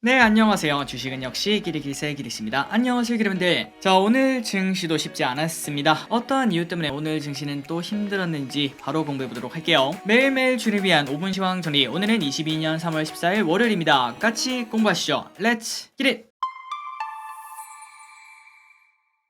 네, 안녕하세요. 주식은 역시 기리기세 기리씨입니다. 안녕하세요, 기리분들. 자, 오늘 증시도 쉽지 않았습니다. 어떠한 이유 때문에 오늘 증시는 또 힘들었는지 바로 공부해보도록 할게요. 매일매일 주를 위한 5분 시황 정리. 오늘은 22년 3월 14일 월요일입니다. 같이 공부하시죠. 렛츠 기릿!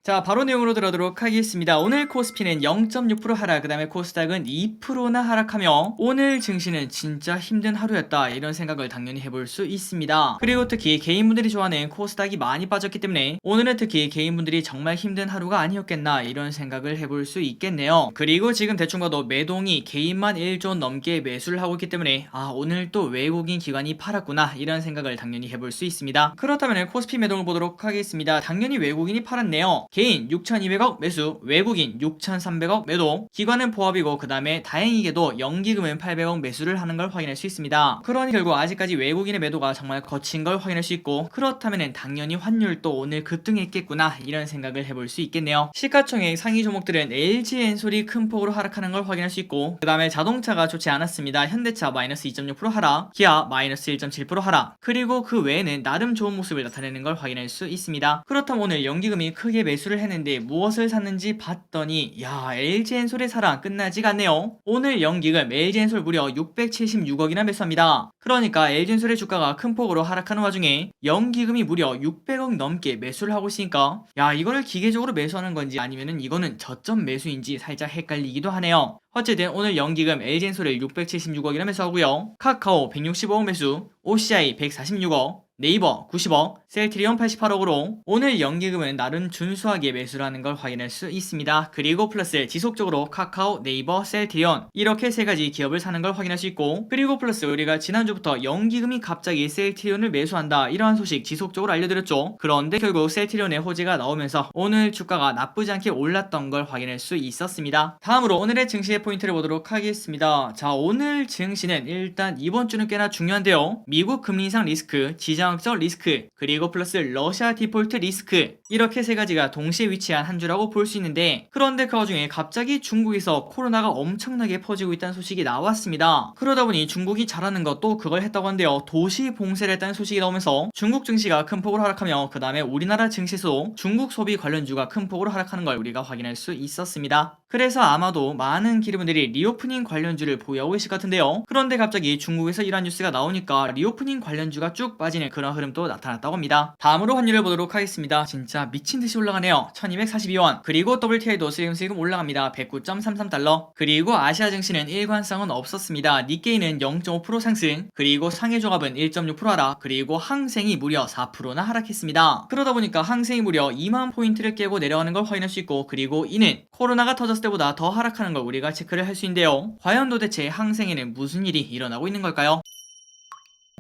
자, 바로 내용으로 들어가도록 하겠습니다. 오늘 코스피는 0.6% 하락, 그 다음에 코스닥은 2%나 하락하며 오늘 증시는 진짜 힘든 하루였다, 이런 생각을 당연히 해볼 수 있습니다. 그리고 특히 개인분들이 좋아하는 코스닥이 많이 빠졌기 때문에 오늘은 특히 개인분들이 정말 힘든 하루가 아니었겠나, 이런 생각을 해볼 수 있겠네요. 그리고 지금 대충 봐도 매동이 개인만 1조 넘게 매수를 하고 있기 때문에 오늘 또 외국인 기관이 팔았구나, 이런 생각을 당연히 해볼 수 있습니다. 그렇다면 코스피 매동을 보도록 하겠습니다. 당연히 외국인이 팔았네요. 개인 6,200억 매수, 외국인 6,300억 매도, 기관은 보합이고 그 다음에 다행히게도 연기금은 800억 매수를 하는 걸 확인할 수 있습니다. 그러니 결국 아직까지 외국인의 매도가 정말 거친 걸 확인할 수 있고, 그렇다면 당연히 환율도 오늘 급등했겠구나, 이런 생각을 해볼 수 있겠네요. 시가총액 상위 종목들은 LG엔솔이 큰 폭으로 하락하는 걸 확인할 수 있고, 그 다음에 자동차가 좋지 않았습니다. 현대차 마이너스 2.6% 하락, 기아 마이너스 1.7% 하락, 그리고 그 외에는 나름 좋은 모습을 나타내는 걸 확인할 수 있습니다. 그렇다면 오늘 연기금이 크게 매수를 했는데 무엇을 샀는지 봤더니 LG엔솔의 사랑 끝나지가 않네요. 오늘 연기금 LG엔솔 무려 676억이나 매수합니다. 그러니까 LG엔솔의 주가가 큰 폭으로 하락하는 와중에 연기금이 무려 600억 넘게 매수를 하고 있으니까 이거를 기계적으로 매수하는 건지 아니면은 이거는 저점 매수인지 살짝 헷갈리기도 하네요. 어쨌든 오늘 연기금 LG엔솔을 676억이나 매수하고요. 카카오 165억 매수, OCI 146억, 네이버 90억, 셀트리온 88억으로 오늘 연기금은 나름 준수하게 매수를 하는 걸 확인할 수 있습니다. 그리고 플러스 지속적으로 카카오, 네이버, 셀트리온 이렇게 세 가지 기업을 사는 걸 확인할 수 있고, 그리고 플러스 우리가 지난주부터 연기금이 갑자기 셀트리온을 매수한다, 이러한 소식 지속적으로 알려드렸죠. 그런데 결국 셀트리온의 호재가 나오면서 오늘 주가가 나쁘지 않게 올랐던 걸 확인할 수 있었습니다. 다음으로 오늘의 증시의 포인트를 보도록 하겠습니다. 자, 오늘 증시는 일단 이번 주는 꽤나 중요한데요. 미국 금리 인상 리스크, 지정학적 리스크, 그리고 플러스 러시아 디폴트 리스크, 이렇게 세 가지가 동시에 위치한 한 주라고 볼 수 있는데, 그런데 그 와중에 갑자기 중국에서 코로나가 엄청나게 퍼지고 있다는 소식이 나왔습니다. 그러다 보니 중국이 잘하는 것도 그걸 했다고 한데요. 도시 봉쇄를 했다는 소식이 나오면서 중국 증시가 큰 폭으로 하락하며 그 다음에 우리나라 증시에서도 중국 소비 관련주가 큰 폭으로 하락하는 걸 우리가 확인할 수 있었습니다. 그래서 아마도 많은 기르분들이 리오프닝 관련주를 보유하고 계실 것 같은데요. 그런데 갑자기 중국에서 이런 뉴스가 나오니까 리오프닝 관련주가 쭉 빠지는 그런 흐름도 나타났다고 합니다. 다음으로 환율을 보도록 하겠습니다. 진짜 미친듯이 올라가네요. 1242원. 그리고 WTI도 슬금슬금 올라갑니다. 109.33달러. 그리고 아시아 증시는 일관성은 없었습니다. 니케이는 0.5% 상승, 그리고 상해종합은 1.6% 하락, 그리고 항생이 무려 4%나 하락했습니다. 그러다 보니까 항생이 무려 2만 포인트를 깨고 내려가는 걸 확인할 수 있고, 그리고 이는 코로나가 터졌을 때보다 더 하락하는 걸 우리가 체크를 할 수 있는데요. 과연 도대체 항생에는 무슨 일이 일어나고 있는 걸까요?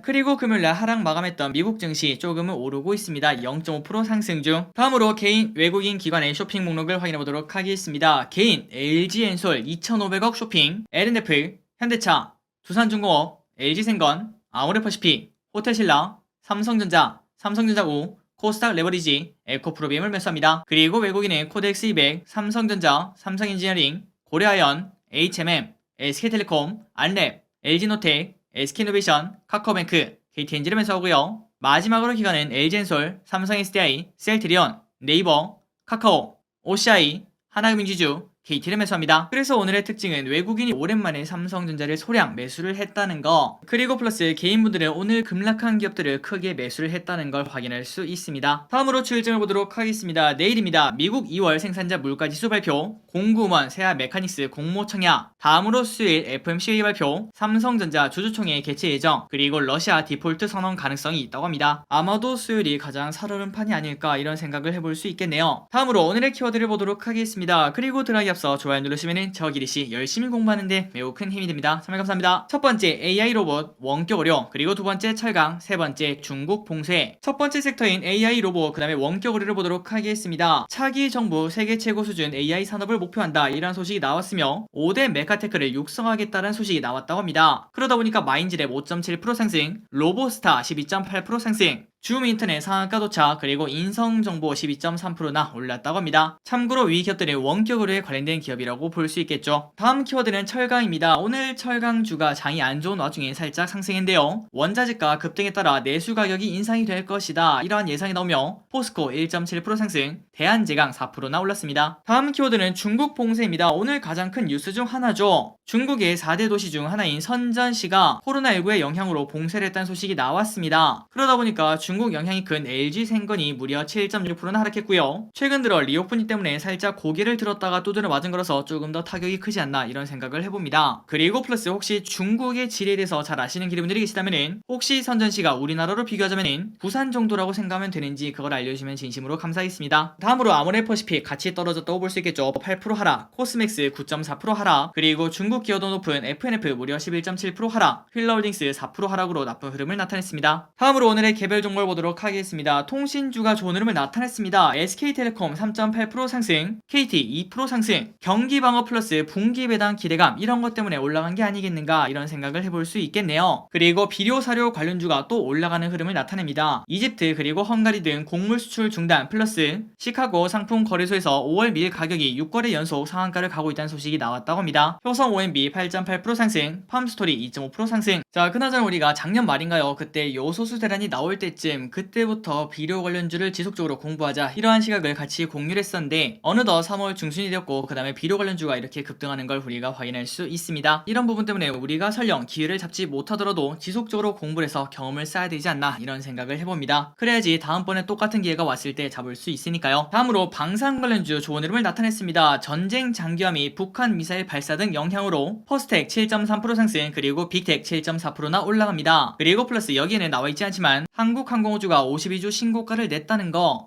그리고 금요일날 하락 마감했던 미국 증시 조금은 오르고 있습니다. 0.5% 상승 중. 다음으로 개인 외국인 기관의 쇼핑 목록을 확인해 보도록 하겠습니다. 개인 LG엔솔 2,500억 쇼핑, L&F, 현대차, 두산중공업, LG생건, 아모레퍼시픽, 호텔신라, 삼성전자, 삼성전자우, 코스닥 레버리지, 에코프로비엠을 매수합니다. 그리고 외국인의 코덱스 200, 삼성전자, 삼성엔지니어링, 고려아연, HMM, SK텔레콤, 안랩, LG노텍, SK이노베이션, 카카오뱅크, KTNG를 매수하고요. 마지막으로 기관은 LG엔솔, 삼성SDI, 셀트리온, 네이버, 카카오, OCI, 하나금융지주, KT를 매수합니다. 그래서 오늘의 특징은 외국인이 오랜만에 삼성전자를 소량 매수를 했다는 거, 그리고 플러스 개인분들은 오늘 급락한 기업들을 크게 매수를 했다는 걸 확인할 수 있습니다. 다음으로 주일증을 보도록 하겠습니다. 내일입니다. 미국 2월 생산자 물가지수 발표, 공구음원, 세아 메카닉스 공모 청약, 다음으로 수요일 FOMC 발표, 삼성전자 주주총회 개최 예정, 그리고 러시아 디폴트 선언 가능성이 있다고 합니다. 아마도 수요일이 가장 살얼음 판이 아닐까, 이런 생각을 해볼 수 있겠네요. 다음으로 오늘의 키워드를 보도록 하겠습니다. 그리고 들어가기 앞서 좋아요 누르시면 저 기리씨 열심히 공부하는데 매우 큰 힘이 됩니다. 참여 감사합니다. 첫 번째 AI 로봇 원격 의료, 그리고 두 번째 철강, 세 번째 중국 봉쇄. 첫 번째 섹터인 AI 로봇, 그 다음에 원격 의료를 보도록 하겠습니다. 차기 정부 세계 최고 수준 AI 산업을 목표한다, 이런 소식이 나왔으며 5대 메카테크를 육성하겠다는 소식이 나왔다고 합니다. 그러다 보니까 마인즈랩 5.7% 상승, 로보스타 12.8% 상승, 줌 인터넷 상한가 도착, 그리고 인성정보 12.3%나 올랐다고 합니다. 참고로 위 기업들은 원격으로에 관련된 기업이라고 볼 수 있겠죠. 다음 키워드는 철강입니다. 오늘 철강주가 장이 안 좋은 와중에 살짝 상승했는데요. 원자재가 급등에 따라 내수 가격이 인상이 될 것이다, 이러한 예상이 나오며 포스코 1.7% 상승, 대한제강 4%나 올랐습니다. 다음 키워드는 중국 봉쇄입니다. 오늘 가장 큰 뉴스 중 하나죠. 중국의 4대 도시 중 하나인 선전시가 코로나19의 영향으로 봉쇄를 했다는 소식이 나왔습니다. 그러다 보니까 중국 영향이 큰 LG생건이 무려 7.6%나 하락했고요. 최근 들어 리오프닝 때문에 살짝 고개를 들었다가 두드려 맞은 거라서 조금 더 타격이 크지 않나 이런 생각을 해봅니다. 그리고 플러스 혹시 중국의 지리에 대해서 잘 아시는 분들이 계시다면 혹시 선전시가 우리나라로 비교하자면 부산 정도라고 생각하면 되는지 그걸 알려주시면 진심으로 감사하겠습니다. 다음으로 아모레퍼시픽 같이 떨어졌다고 볼 수 있겠죠. 8% 하락, 코스맥스 9.4% 하락, 그리고 중국 기여도 높은 FNF 무려 11.7% 하락, 휠러홀딩스 4% 하락으로 나쁜 흐름을 나타냈습니다. 다음으로 오늘의 개별 종목을 보도록 하겠습니다. 통신주가 좋은 흐름을 나타냈습니다. SK텔레콤 3.8% 상승, KT 2% 상승, 경기방어 플러스 분기배당 기대감, 이런 것 때문에 올라간 게 아니겠는가 이런 생각을 해볼 수 있겠네요. 그리고 비료사료 관련주가 또 올라가는 흐름을 나타냅니다. 이집트 그리고 헝가리 등 곡물 수출 중단 플러스 시카고 상품 거래소에서 5월 밀 가격이 6거래 연속 상한가를 가고 있다는 소식이 나왔다고 합니다. 효성 OMB 8.8% 상승, 팜스토리 2.5% 상승. 자, 그나저나 우리가 작년 말인가요? 그때 요소수 대란이 나올 때쯤 그때부터 비료 관련주를 지속적으로 공부하자 이러한 시각을 같이 공유를 했었는데 어느덧 3월 중순이 되었고 그 다음에 비료 관련주가 이렇게 급등하는 걸 우리가 확인할 수 있습니다. 이런 부분 때문에 우리가 설령 기회를 잡지 못하더라도 지속적으로 공부를 해서 경험을 쌓아야 되지 않나 이런 생각을 해봅니다. 그래야지 다음번에 똑같은 기회가 왔을 때 잡을 수 있으니까요. 다음으로 방산 관련주 좋은 흐름을 나타냈습니다. 전쟁 장기화 및 북한 미사일 발사 등 영향으로 퍼스텍 7.3% 상승, 그리고 빅텍 7.4%나 올라갑니다. 그리고 플러스 여기에는 나와있지 않지만 한국항공우주가 52주 신고가를 냈다는 거,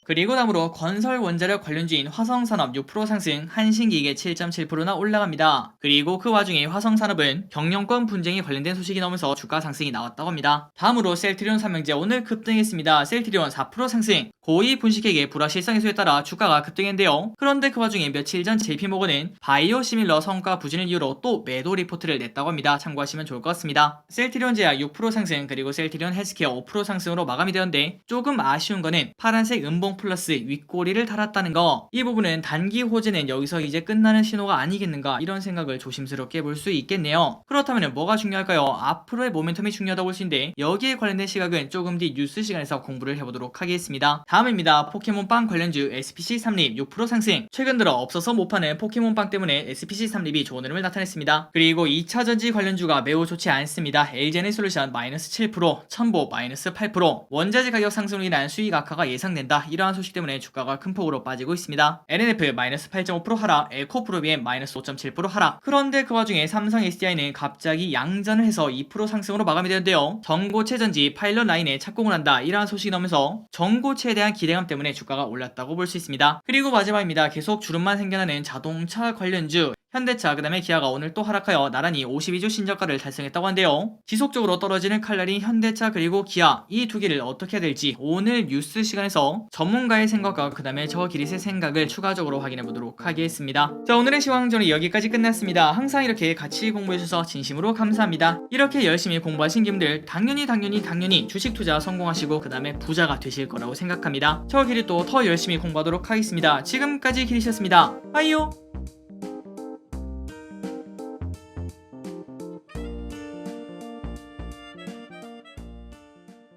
그리고 다음으로 건설 원자력 관련주인 화성산업 6% 상승, 한신기계 7.7%나 올라갑니다. 그리고 그 와중에 화성산업은 경영권 분쟁에 관련된 소식이 나오면서 주가 상승이 나왔다고 합니다. 다음으로 셀트리온 삼명제 오늘 급등했습니다. 셀트리온 4% 상승, 고위 분식회계 불화실성 해소에 따라 주가가 급등했는데요. 그런데 그 와중에 며칠 전 JP모건은 바이오 시밀러 성과 부진을 이유로 또 매도 리포트를 냈다고 합니다. 참고하시면 좋을 것 같습니다. 셀트리온 제약 6% 상승, 그리고 셀트리온 헬스케어 5% 상승으로 마감이 되었는데 조금 아쉬운 거는 파란색 음봉 플러스 윗꼬리를 달았다는 거, 이 부분은 단기 호재는 여기서 이제 끝나는 신호가 아니겠는가 이런 생각을 조심스럽게 볼 수 있겠네요. 그렇다면 뭐가 중요할까요? 앞으로의 모멘텀이 중요하다고 볼 수 있는데 여기에 관련된 시각은 조금 뒤 뉴스 시간에서 공부를 해보도록 하겠습니다. 다음입니다. 포켓몬빵 관련주 SPC 삼립 6% 상승. 최근 들어 없어서 못 파는 포켓몬빵 때문에 SPC 삼립이 좋은 흐름을 나타냈습니다. 그리고 2차전지 관련주가 매우 좋지 않습니다. LG에너지솔루션 마이너스 7%, 첨보 마이너스 8%, 원자재 가격 상승으로 인한 수익 악화가 예상된다, 이러한 소식 때문에 주가가 큰 폭으로 빠지고 있습니다. LNF 마이너스 8.5% 하락, 에코프로비엠 마이너스 5.7% 하락. 그런데 그 와중에 삼성 SDI는 갑자기 양전을 해서 2% 상승으로 마감이 되는데요. 전고체 전지 파일럿 라인에 착공을 한다, 이러한 소식이 나오면서 전고체에 대한 기대감 때문에 주가가 올랐다고 볼 수 있습니다. 그리고 마지막입니다. 계속 주름만 생겨나는 자동차 관련주 현대차 그 다음에 기아가 오늘 또 하락하여 나란히 52주 신저가를 달성했다고 한데요. 지속적으로 떨어지는 칼날인 현대차 그리고 기아, 이 두 개를 어떻게 해야 될지 오늘 뉴스 시간에서 전문가의 생각과 그 다음에 저 기릿의 생각을 추가적으로 확인해 보도록 하겠습니다. 자, 오늘의 시황전이 여기까지 끝났습니다. 항상 이렇게 같이 공부해 주셔서 진심으로 감사합니다. 이렇게 열심히 공부하신 분들 당연히 주식 투자 성공하시고 그 다음에 부자가 되실 거라고 생각합니다. 저 기릿도 더 열심히 공부하도록 하겠습니다. 지금까지 기릿이었습니다. 빠이요.